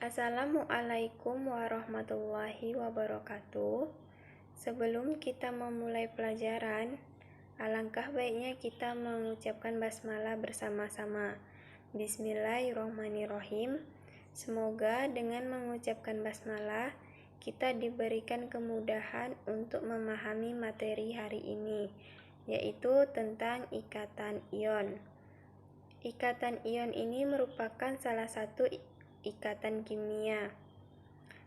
Assalamualaikum warahmatullahi wabarakatuh. Sebelum kita memulai pelajaran, alangkah baiknya kita mengucapkan basmalah bersama-sama. Bismillahirrahmanirrahim. Semoga dengan mengucapkan basmalah, kita diberikan kemudahan untuk memahami materi hari ini, yaitu tentang ikatan ion. Ikatan ion ini merupakan salah satu ikatan kimia.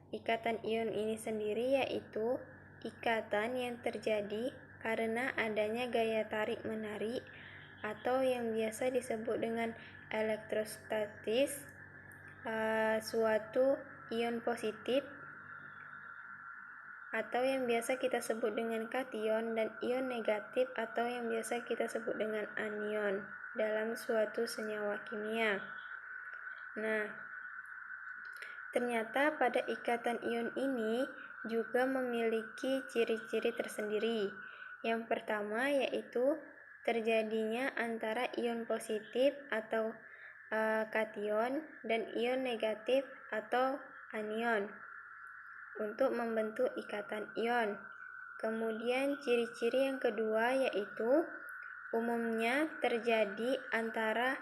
Ikatan ion ini sendiri yaitu ikatan yang terjadi karena adanya gaya tarik-menarik atau yang biasa disebut dengan elektrostatis suatu ion positif atau yang biasa kita sebut dengan kation dan ion negatif atau yang biasa kita sebut dengan anion dalam suatu senyawa kimia. Nah, ternyata pada ikatan ion ini juga memiliki ciri-ciri tersendiri. Yang pertama yaitu terjadinya antara ion positif atau kation dan ion negatif atau anion untuk membentuk ikatan ion. Kemudian ciri-ciri yang kedua yaitu umumnya terjadi antara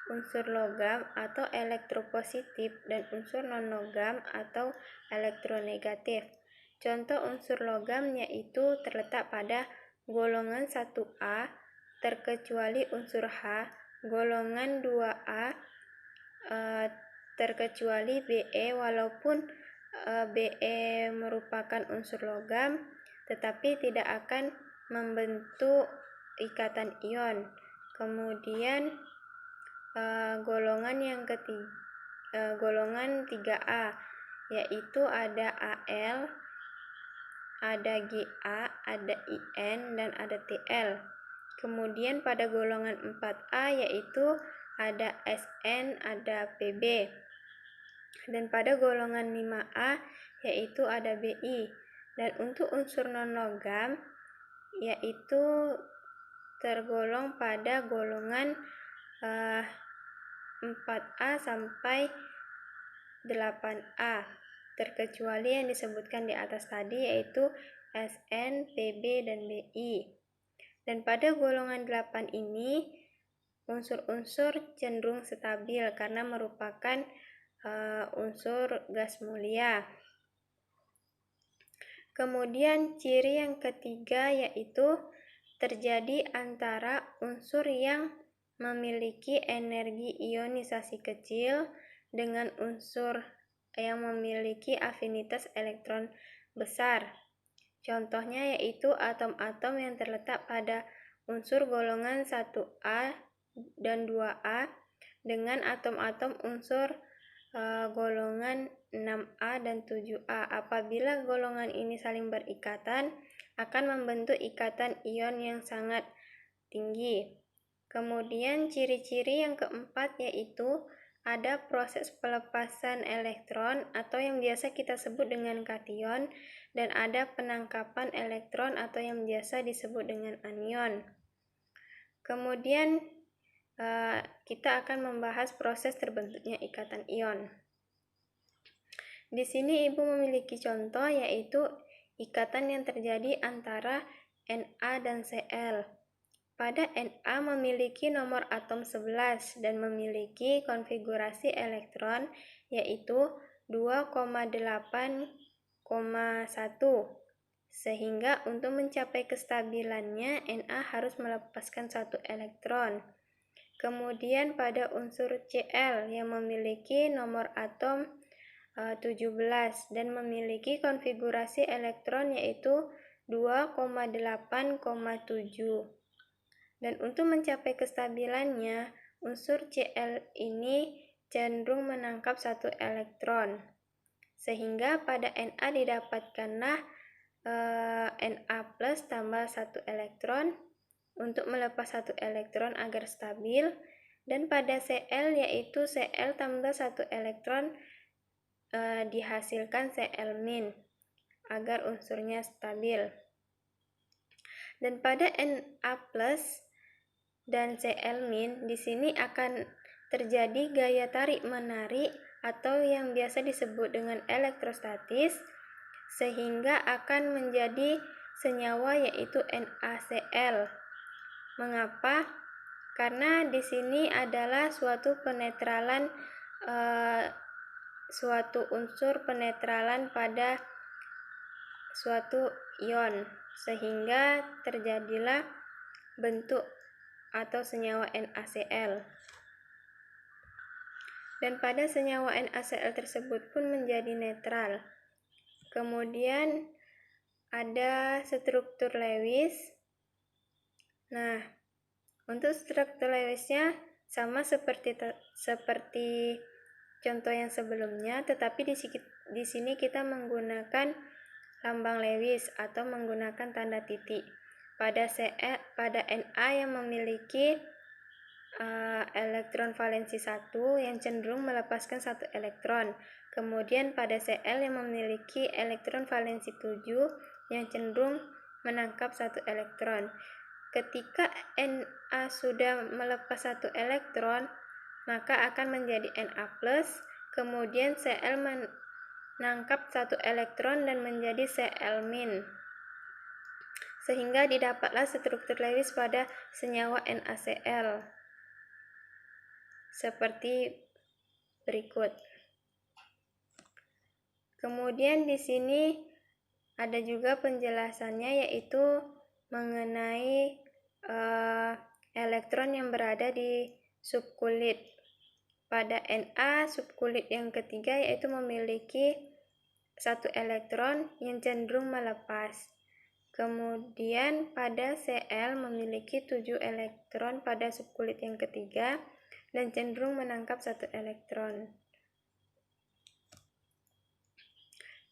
unsur logam atau elektropositif dan unsur non-logam atau elektronegatif. Contoh unsur logam yaitu terletak pada golongan 1A terkecuali unsur H, golongan 2A terkecuali Be walaupun Be merupakan unsur logam tetapi tidak akan membentuk ikatan ion. Kemudian golongan yang ketiga, golongan 3A yaitu ada Al, ada Ga, ada In dan ada Tl. Kemudian pada golongan 4A yaitu ada Sn, ada Pb. Dan pada golongan 5A yaitu ada Bi. Dan untuk unsur non-logam yaitu tergolong pada golongan 4A sampai 8A terkecuali yang disebutkan di atas tadi yaitu Sn, Pb, dan Bi. Dan pada golongan 8 ini unsur-unsur cenderung stabil karena merupakan unsur gas mulia. Kemudian ciri yang ketiga yaitu terjadi antara unsur yang memiliki energi ionisasi kecil dengan unsur yang memiliki afinitas elektron besar. Contohnya yaitu atom-atom yang terletak pada unsur golongan 1A dan 2A dengan atom-atom unsur golongan 6A dan 7A. Apabila golongan ini saling berikatan, akan membentuk ikatan ion yang sangat tinggi. Kemudian ciri-ciri yang keempat yaitu ada proses pelepasan elektron atau yang biasa kita sebut dengan kation dan ada penangkapan elektron atau yang biasa disebut dengan anion. Kemudian kita akan membahas proses terbentuknya ikatan ion. Di sini Ibu memiliki contoh yaitu ikatan yang terjadi antara Na dan Cl. Pada Na memiliki nomor atom 11 dan memiliki konfigurasi elektron yaitu 2,8,1 sehingga untuk mencapai kestabilannya Na harus melepaskan satu elektron. Kemudian pada unsur Cl yang memiliki nomor atom 17 dan memiliki konfigurasi elektron yaitu 2,8,7. Dan untuk mencapai kestabilannya, unsur Cl ini cenderung menangkap satu elektron. Sehingga pada Na didapatkanlah Na plus tambah satu elektron untuk melepas satu elektron agar stabil. Dan pada Cl yaitu Cl tambah satu elektron dihasilkan Cl min agar unsurnya stabil. Dan pada Na plus dan Cl min di sini akan terjadi gaya tarik menarik atau yang biasa disebut dengan elektrostatis, sehingga akan menjadi senyawa yaitu NaCl. Mengapa? Karena di sini adalah suatu penetralan suatu unsur penetralan pada suatu ion, sehingga terjadilah bentuk atau senyawa NaCl. Dan pada senyawa NaCl tersebut pun menjadi netral. Kemudian ada struktur Lewis. Nah, untuk struktur Lewisnya sama seperti contoh yang sebelumnya, tetapi di sini kita menggunakan lambang Lewis atau menggunakan tanda titik. Pada Na yang memiliki elektron valensi 1 yang cenderung melepaskan 1 elektron. Kemudian pada Cl yang memiliki elektron valensi 7 yang cenderung menangkap 1 elektron. Ketika Na sudah melepas 1 elektron, maka akan menjadi Na+, kemudian Cl menangkap 1 elektron dan menjadi Cl-, sehingga didapatlah struktur Lewis pada senyawa NaCl seperti berikut. Kemudian di sini ada juga penjelasannya, yaitu mengenai elektron yang berada di subkulit. Pada Na, subkulit yang ketiga yaitu memiliki 1 elektron yang cenderung melepas. Kemudian pada Cl memiliki 7 elektron pada subkulit yang ketiga dan cenderung menangkap 1 elektron.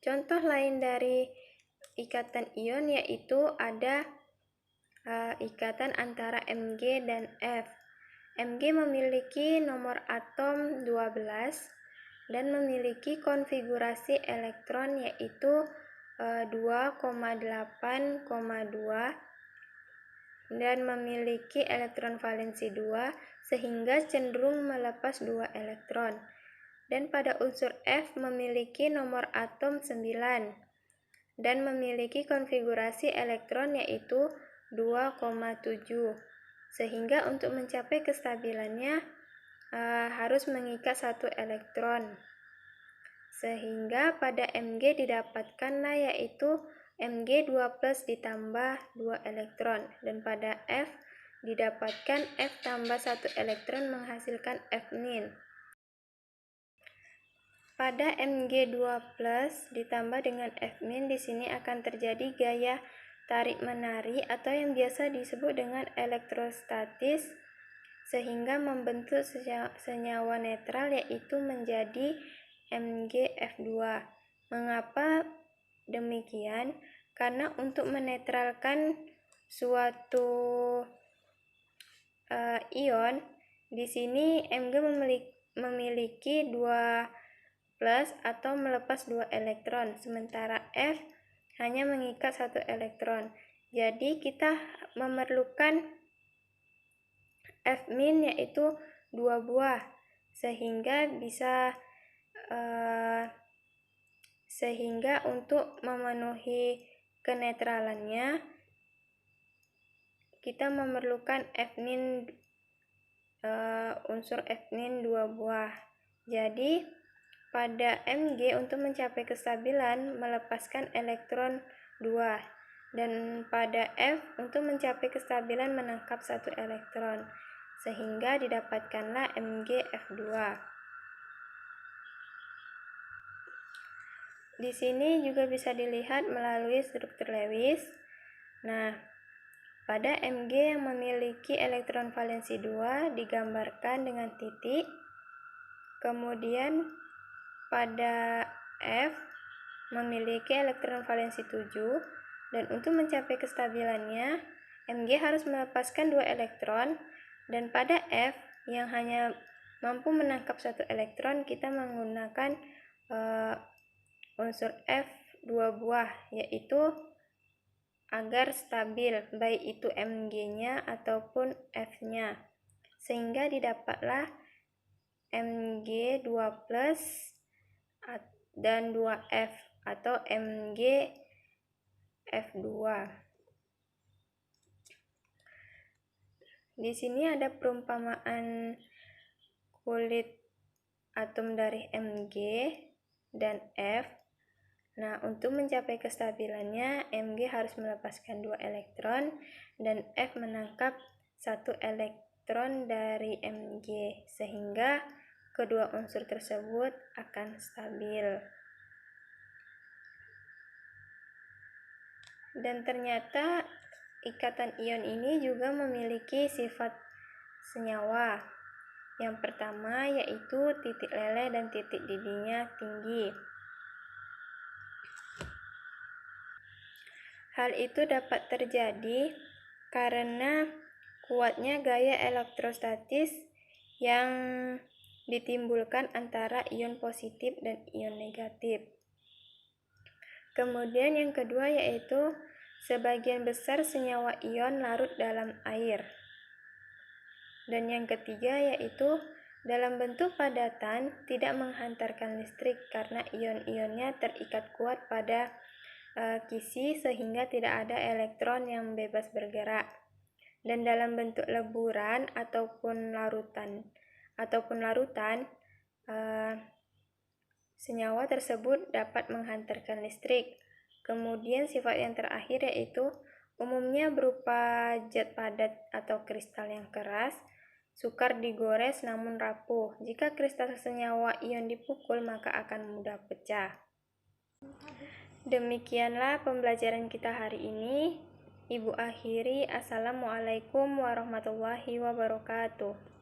Contoh lain dari ikatan ion yaitu ada ikatan antara Mg dan F. Mg memiliki nomor atom 12 dan memiliki konfigurasi elektron yaitu 2,8,2 dan memiliki elektron valensi 2 sehingga cenderung melepas 2 elektron. Dan pada unsur F memiliki nomor atom 9 dan memiliki konfigurasi elektron yaitu 2,7, sehingga untuk mencapai kestabilannya harus mengikat 1 elektron, sehingga pada Mg didapatkanlah yaitu Mg2+ ditambah 2 elektron, dan pada F didapatkan F tambah 1 elektron menghasilkan F-. Pada Mg2+ ditambah dengan F- di sini akan terjadi gaya tarik-menarik atau yang biasa disebut dengan elektrostatis, sehingga membentuk senyawa netral yaitu menjadi MgF2. Mengapa demikian? Karena untuk menetralkan suatu ion, di sini Mg memiliki 2 plus atau melepas 2 elektron, sementara F hanya mengikat 1 elektron. Jadi kita memerlukan F- yaitu 2 buah, sehingga untuk memenuhi kenetralannya kita memerlukan unsur F- 2 buah. Jadi pada Mg untuk mencapai kestabilan melepaskan elektron 2, dan pada F untuk mencapai kestabilan menangkap 1 elektron, sehingga didapatkanlah MgF2. Di sini juga bisa dilihat melalui struktur Lewis. Nah, pada Mg yang memiliki elektron valensi 2 digambarkan dengan titik. Kemudian pada F memiliki elektron valensi 7, dan untuk mencapai kestabilannya Mg harus melepaskan 2 elektron, dan pada F yang hanya mampu menangkap 1 elektron kita menggunakan unsur F 2 buah, yaitu agar stabil baik itu Mg-nya ataupun F-nya, sehingga didapatlah Mg2+ dan 2F atau MgF2. Di sini ada perumpamaan kulit atom dari Mg dan F. Nah, untuk mencapai kestabilannya, Mg harus melepaskan 2 elektron dan F menangkap 1 elektron dari Mg, sehingga kedua unsur tersebut akan stabil. Dan ternyata ikatan ion ini juga memiliki sifat senyawa. Yang pertama yaitu titik leleh dan titik didihnya tinggi. Hal itu dapat terjadi karena kuatnya gaya elektrostatis yang ditimbulkan antara ion positif dan ion negatif. Kemudian yang kedua yaitu sebagian besar senyawa ion larut dalam air. Dan yang ketiga yaitu dalam bentuk padatan tidak menghantarkan listrik karena ion-ionnya terikat kuat pada kisi sehingga tidak ada elektron yang bebas bergerak. Dan dalam bentuk leburan ataupun larutan, senyawa tersebut dapat menghantarkan listrik. Kemudian sifat yang terakhir yaitu umumnya berupa zat padat atau kristal yang keras, sukar digores namun rapuh. Jika kristal senyawa ion dipukul maka akan mudah pecah. Demikianlah pembelajaran kita hari ini. Ibu akhiri, Assalamualaikum warahmatullahi wabarakatuh.